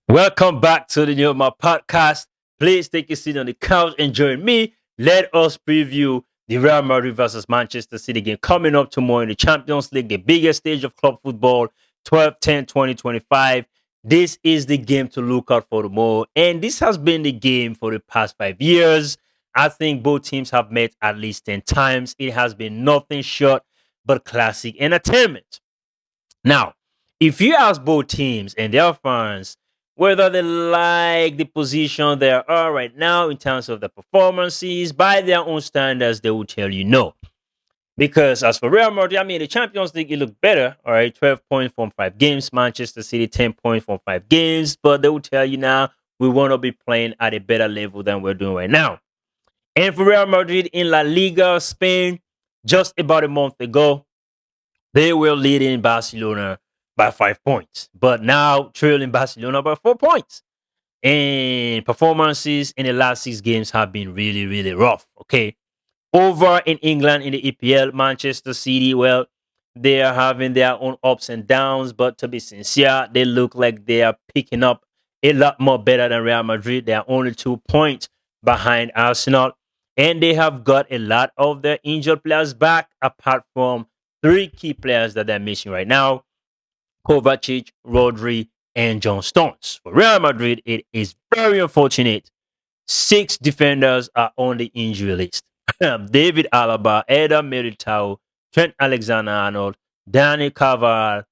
Welcome back to the new my podcast. Please take a seat on the couch and join me. Let us preview the Real Madrid versus Manchester City game coming up tomorrow in the Champions League, the biggest stage of club football, 12-10-2025. This is the game to look out for tomorrow. And this has been the game for the past 5 years. I think both teams have met at least 10 times. It has been nothing short but classic entertainment. Now, if you ask both teams and their fans whether they like the position they are right now in terms of the performances by their own standards, they will tell you no. Because as for Real Madrid, I mean, the Champions League, it looked better. All right, 12 points from 5 games. Manchester City, 10 points from 5 games. But they will tell you now, we want to be playing at a better level than we're doing right now. And for Real Madrid in La Liga, Spain, just about a month ago, they were leading Barcelona by 5 points, but now trailing Barcelona by 4 points. And performances in the last 6 games have been really, really rough. Okay. Over in England in the EPL, Manchester City, well, they are having their own ups and downs, but to be sincere, they look like they are picking up a lot more better than Real Madrid. They are only 2 points behind Arsenal, and they have got a lot of their injured players back, apart from three key players that they're missing right now: Kovacic, Rodri, and John Stones. For Real Madrid, it is very unfortunate. Six defenders are on the injury list. David Alaba, Eder Militao, Trent Alexander-Arnold, Danny Carvajal,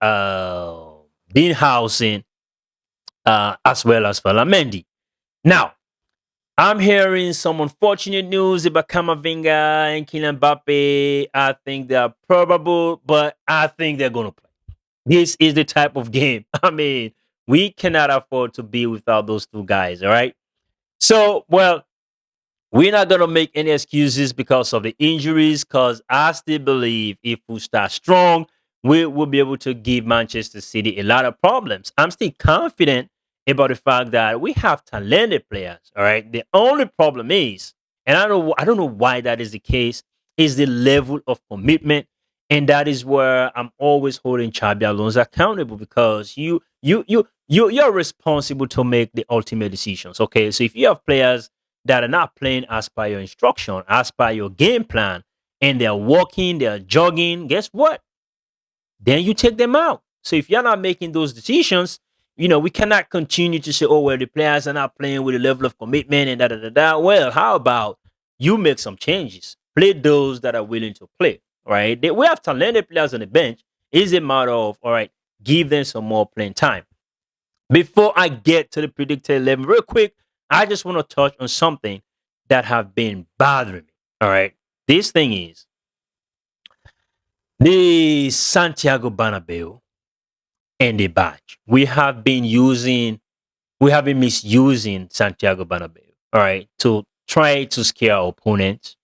uh, Dean Housen, as well as Falamendi. Now, I'm hearing some unfortunate news about Camavinga and Kylian Mbappé. I think they are probable, but I think they're going to play. This is the type of game. I mean, we cannot afford to be without those two guys, all right? So, well, we're not going to make any excuses because of the injuries, because I still believe if we start strong, we will be able to give Manchester City a lot of problems. I'm still confident about the fact that we have talented players, all right? The only problem is, and I don't know why that is the case, is the level of commitment. And that is where I'm always holding Xabi Alonso accountable, because you're responsible to make the ultimate decisions. Okay, so if you have players that are not playing as per your instruction, as per your game plan, and they're walking, they're jogging, guess what? Then you take them out. So if you're not making those decisions, we cannot continue to say, oh, well, the players are not playing with a level of commitment and da da da da. Well, how about you make some changes? Play those that are willing to play, right? We have talented players on the bench. It's a matter of, all right, give them some more playing time. Before I get to the predicted 11, real quick, I just want to touch on something that have been bothering me. All right. This thing is the Santiago Bernabeu and the badge. We have been misusing Santiago Bernabeu, all right, to try to scare our opponents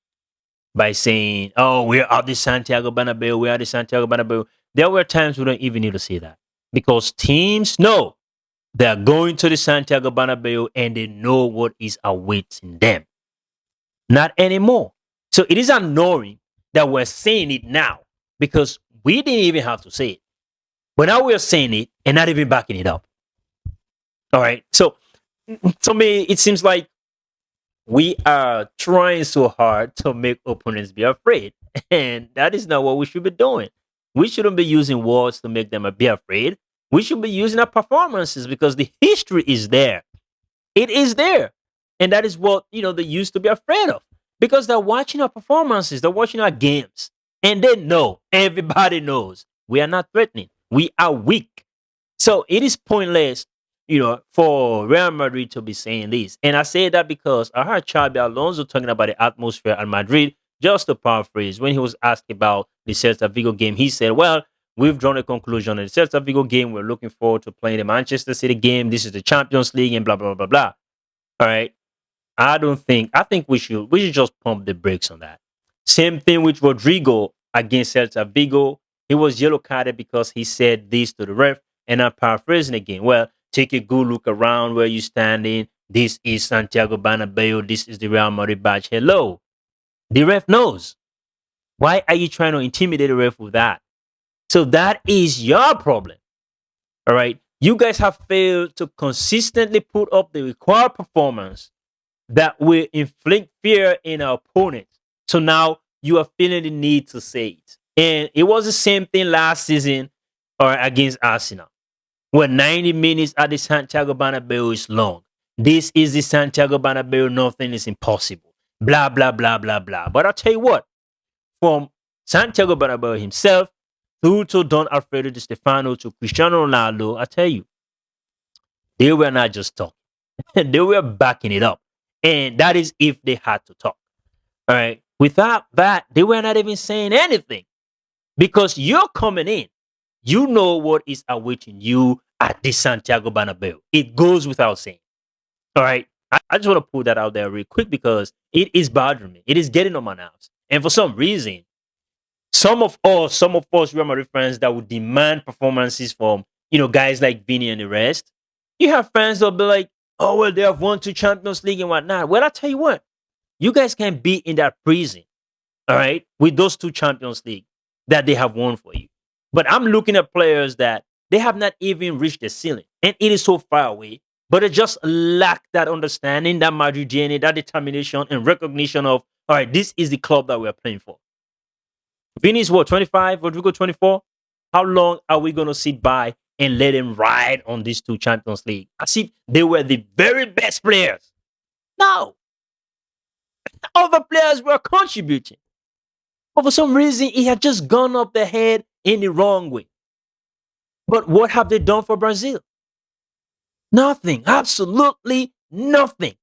by saying, oh, we're at the Santiago Bernabeu, we are the Santiago Bernabeu. There were times we don't even need to say that, because teams know they're going to the Santiago Bernabeu and they know what is awaiting them. Not anymore. So it is annoying that we're saying it now, because we didn't even have to say it. But now we're saying it and not even backing it up. All right. So to me, it seems like we are trying so hard to make opponents be afraid. And that is not what we should be doing. We shouldn't be using words to make them be afraid. We should be using our performances, because the history is there. It is there. And that is what, they used to be afraid of, because they're watching our performances, they're watching our games, and they know, everybody knows, we are not threatening. We are weak. So it is pointless, for Real Madrid to be saying this. And I say that because I heard Xabi Alonso talking about the atmosphere at Madrid. Just to paraphrase, when he was asked about the Celta Vigo game, he said, well, we've drawn a conclusion in the Celta Vigo game. We're looking forward to playing the Manchester City game. This is the Champions League and blah, blah, blah, blah. All right. I think we should just pump the brakes on that. Same thing with Rodrigo against Celta Vigo. He was yellow carded because he said this to the ref, and I'm paraphrasing again. Well, take a good look around where you're standing. This is Santiago Bernabeu. This is the Real Madrid badge. Hello. The ref knows. Why are you trying to intimidate the ref with that? So that is your problem. All right. You guys have failed to consistently put up the required performance that will inflict fear in our opponents. So now you are feeling the need to say it. And it was the same thing last season or against Arsenal. When 90 minutes at the Santiago Bernabeu is long. This is the Santiago Bernabeu, nothing is impossible. Blah, blah, blah, blah, blah. But I'll tell you what, from Santiago Bernabeu himself through to Don Alfredo Di Stefano to Cristiano Ronaldo, I tell you, they were not just talking. They were backing it up. And that is if they had to talk. All right. Without that, they were not even saying anything because you're coming in. You know what is awaiting you at the Santiago Bernabeu. It goes without saying. All right. I just want to put that out there real quick because it is bothering me. It is getting on my nerves. And for some reason, some of us Real Madrid fans that would demand performances from, guys like Vini and the rest, you have fans that'll be like, oh, well, they have won 2 Champions League and whatnot. Well, I tell you what, you guys can be in that prison, all right, with those 2 Champions League that they have won for you. But I'm looking at players that they have not even reached the ceiling, and it is so far away. But they just lack that understanding, that Madrid DNA, that determination, and recognition of, all right, this is the club that we are playing for. Vini's what, 25? Rodrigo 24? How long are we going to sit by and let him ride on these 2 Champions League as if they were the very best players? No. Other players were contributing. But for some reason, he had just gone up the head in the wrong way. But what have they done for Brazil? Nothing. Absolutely nothing.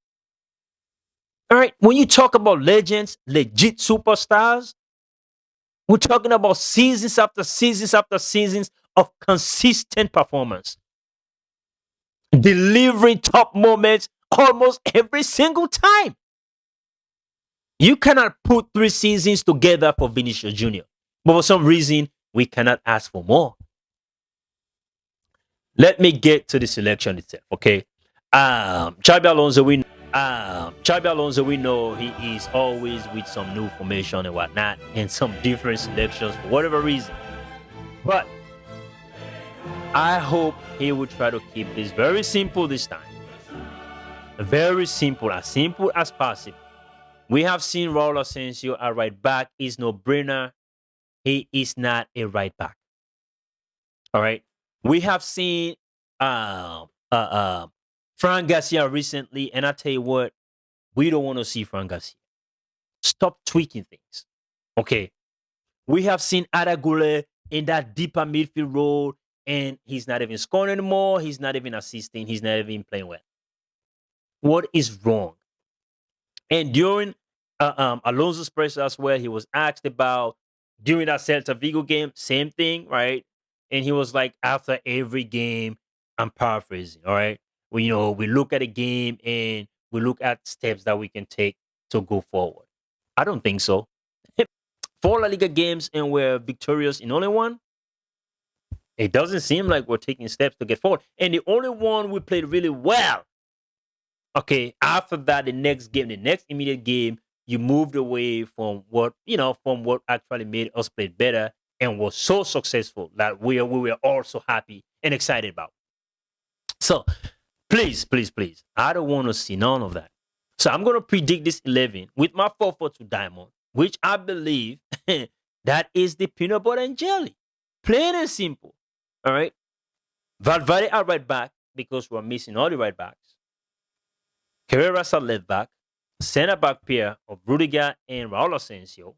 All right. When you talk about legends, legit superstars, we're talking about seasons after seasons after seasons of consistent performance. Delivering top moments almost every single time. You cannot put 3 seasons together for Vinicius Jr. But for some reason, we cannot ask for more. Let me get to the selection itself, okay? Xabi Alonso, we know he is always with some new formation and whatnot, and some different selections for whatever reason. But I hope he will try to keep this very simple this time. Very simple as possible. We have seen Raul Asensio at right back. Is no brainer. He is not a right back. All right. We have seen Fran Garcia recently, and I tell you what, we don't want to see Fran Garcia. Stop tweaking things. Okay. We have seen Aragule in that deeper midfield role, and he's not even scoring anymore. He's not even assisting. He's not even playing well. What is wrong? And during Alonso's press as well, he was asked about during that Celta Vigo game, same thing, right? And he was like, after every game, I'm paraphrasing, all right? We look at a game and we look at steps that we can take to go forward. I don't think so. 4 La Liga games and we're victorious in only one. It doesn't seem like we're taking steps to get forward. And the only one we played really well. Okay, after that, the next immediate game, you moved away from what actually made us play better and was so successful that we were all so happy and excited about. So please, I don't want to see none of that. So I'm going to predict this 11 with my 4-4-2 diamond, which I believe that is the peanut butter and jelly. Plain and simple. All right. Valverde at right back because we're missing all the right backs. Carreras at left back. Center back pair of Rudiger and Raul Asensio.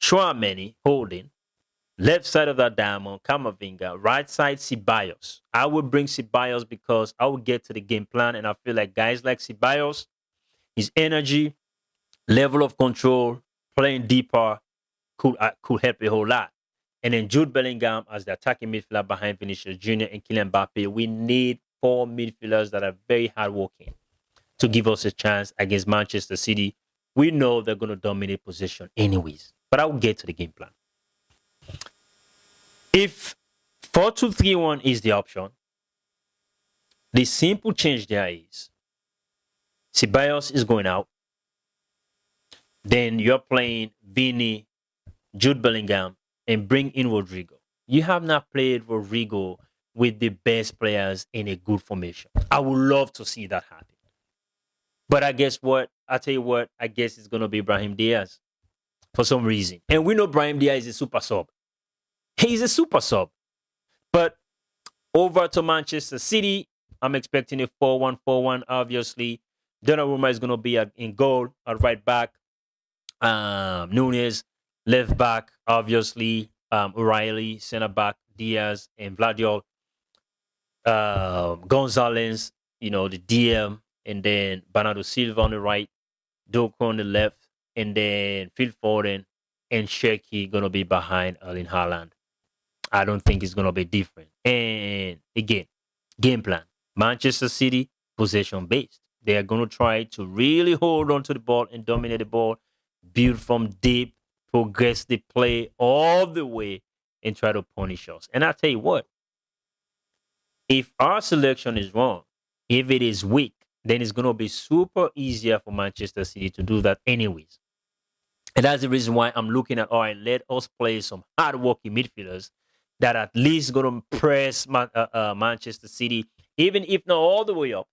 Chouameni holding. Left side of that diamond, Camavinga. Right side, Ceballos. I would bring Ceballos because I will get to the game plan, and I feel like guys like Ceballos, his energy, level of control, playing deeper could help a whole lot. And then Jude Bellingham as the attacking midfielder behind Vinicius Jr. and Kylian Mbappé. We need 4 midfielders that are very hardworking to give us a chance against Manchester City. We know they're going to dominate possession anyways. But I will get to the game plan. If 4-2-3-1 is the option, the simple change there is Ceballos is going out. Then you're playing Vini, Jude Bellingham, and bring in Rodrigo. You have not played Rodrigo with the best players in a good formation. I would love to see that happen. But I guess what? I tell you what, I guess it's going to be Brahim Diaz for some reason. And we know Brahim Diaz is a super sub. He's a super sub. But over to Manchester City, I'm expecting a 4-1-4-1, obviously. Donnarumma is going to be in goal at right back. Nunez, left back, obviously. O'Reilly, center back, Diaz, and Vladiol. Gonzalez, the DM, and then Bernardo Silva on the right, Doku on the left, and then Phil Foden and Sheki going to be behind Erling Haaland. I don't think it's going to be different. And again, game plan. Manchester City, possession-based. They are going to try to really hold on to the ball and dominate the ball, build from deep, progress the play all the way, and try to punish us. And I tell you what, if our selection is wrong, if it is weak, then it's going to be super easier for Manchester City to do that anyways. And that's the reason why I'm looking at, all right, let us play some hard-working midfielders that at least going to press Manchester City, even if not all the way up.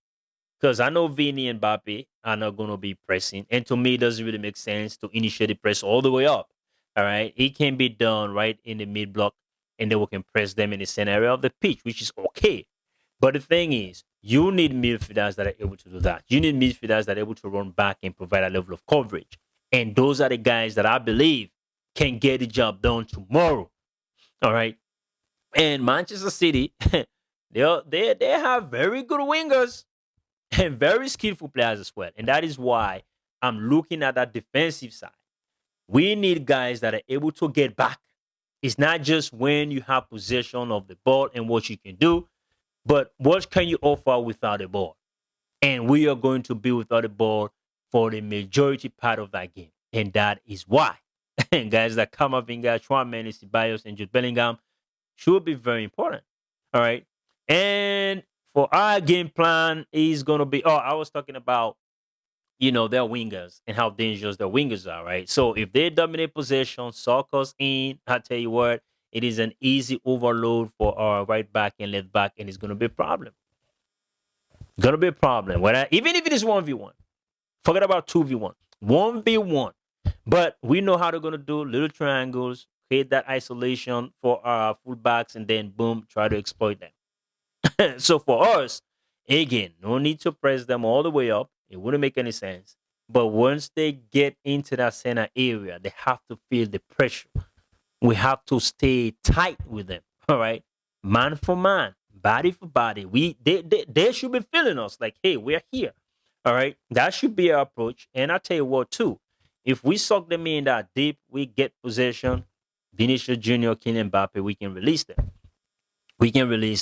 Because I know Vini and Mbappé are not going to be pressing. And to me, it doesn't really make sense to initiate the press all the way up. All right? It can be done right in the mid-block, and then we can press them in the center area of the pitch, which is okay. But the thing is, you need midfielders that are able to do that. You need midfielders that are able to run back and provide a level of coverage. And those are the guys that I believe can get the job done tomorrow. All right? And Manchester City, they have very good wingers and very skillful players as well. And that is why I'm looking at that defensive side. We need guys that are able to get back. It's not just when you have possession of the ball and what you can do, but what can you offer without the ball? And we are going to be without the ball for the majority part of that game. And that is why guys like Camavinga, Tchouaméni, Ceballos, and Jude Bellingham should be very important. All right. And for our game plan is going to be, I was talking about, their wingers and how dangerous their wingers are, right? So if they dominate possession, suck us in, I tell you what, it is an easy overload for our right back and left back, and it's going to be a problem. Going to be a problem. Even if it is 1v1. Forget about 2v1. 1v1. But we know how they're going to do little triangles, create that isolation for our fullbacks, and then boom, try to exploit them. So for us, again, no need to press them all the way up. It wouldn't make any sense. But once they get into that center area, they have to feel the pressure. We have to stay tight with them. All right, man for man, body for body. They should be feeling us like, hey, we're here. All right, that should be our approach. And I tell you what, too, if we suck them in that deep, we get possession. Vinicius Junior, Kylian Mbappé, we can release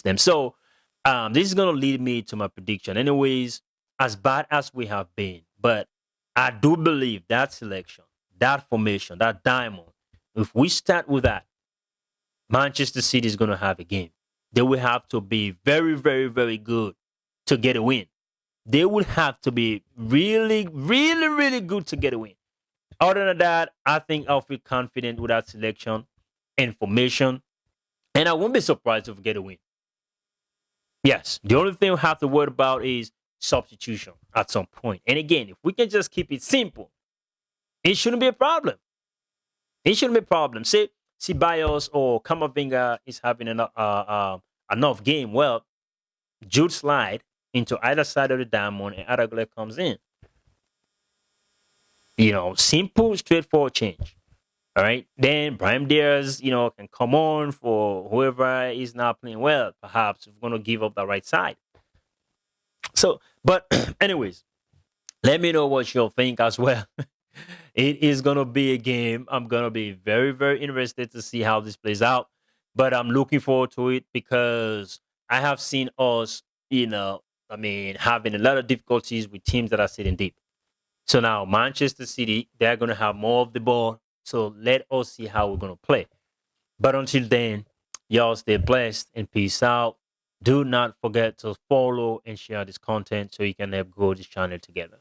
them. So this is going to lead me to my prediction. Anyways, as bad as we have been, but I do believe that selection, that formation, that diamond, if we start with that, Manchester City is going to have a game. They will have to be very, very, very good to get a win. They will have to be really, really, really good to get a win. Other than that, I think I'll feel confident with that selection and formation. And I won't be surprised if we get a win. Yes, the only thing we have to worry about is substitution at some point. And again, if we can just keep it simple, it shouldn't be a problem. It shouldn't be a problem. Say Ceballos or Camavinga is having enough game. Well, Jude slide into either side of the diamond and Aragula comes in. Simple, straightforward change. All right. Then Brahim Diaz, can come on for whoever is not playing well. Perhaps we're going to give up the right side. So, but anyways, let me know what you'll think as well. It is going to be a game. I'm going to be very, very interested to see how this plays out. But I'm looking forward to it because I have seen us, having a lot of difficulties with teams that are sitting deep. So now Manchester City, they're going to have more of the ball. So let us see how we're going to play. But until then, y'all stay blessed and peace out. Do not forget to follow and share this content so you can help grow this channel together.